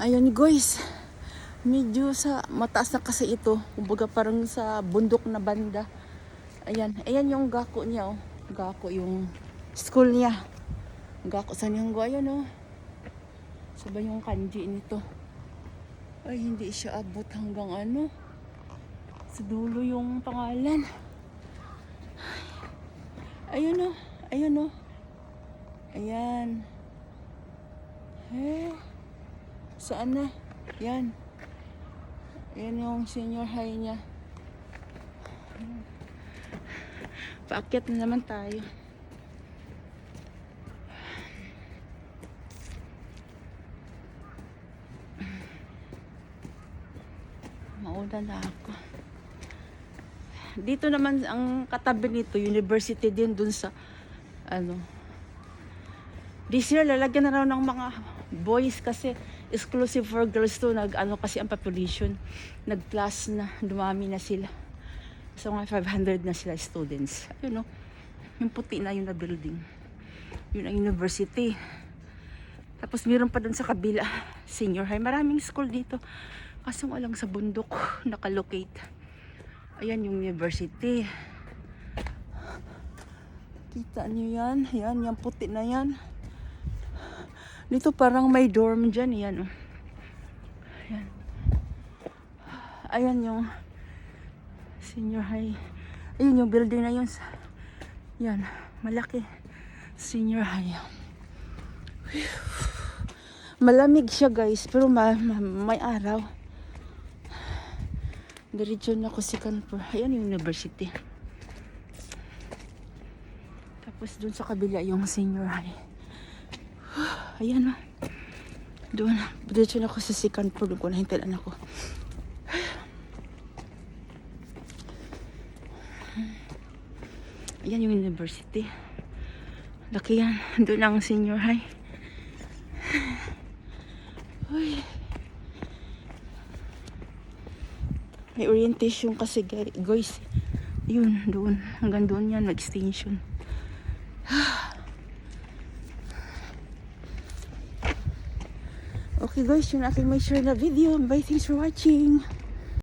Ayun guys, medyo sa mataas na kasi ito. Kumbaga parang sa bundok na banda. Ayan, ayan yung gako niya oh. Gako yung school niya. Gako sa niyang ayan oh. Sabay yung kanji nito. Ay, hindi siya abot hanggang ano. Sa dulo yung pangalan. Ayun oh, ayun oh. Ayan. Saan na? Yan. Yan yung senior high niya. Paakyat na naman tayo. Mauna na ako. Dito naman ang katabi nito, university din dun sa ano. This year lalagyan na raw ng mga boys kasi exclusive for girls to. Nag-ano kasi ang population. Nag-plus na. Dumami na sila. So mga 500 na sila students. Ayun no. Yung puti na yun na building. Yun ang university. Tapos meron pa dun sa kabila. Senior high. Maraming school dito. Kaso nga lang sa bundok nakalocate. Ayan yung university. Kita nyo yan. Yan. Yung puti na yan. Dito parang may dorm dyan. Yan oh. Ayan. Ayan yung senior high. Ayun yung building na yun. Yan. Malaki. Senior high. Malamig siya guys. Pero may araw. Diretso na ako si Kanpur. Ayan yung university. Tapos dun sa kabila yung senior high. Ayan o. Doon. Diretso na ako sa Sikanpur. Doon ko nahintalan ako. Ayan yung university. Laki yan. Doon ang senior high. Uy. May orientation kasi guys. Yun. Doon. Hanggang doon yan. Mag-extension. Okay guys, yun aking may share na video. Bye, thanks for watching.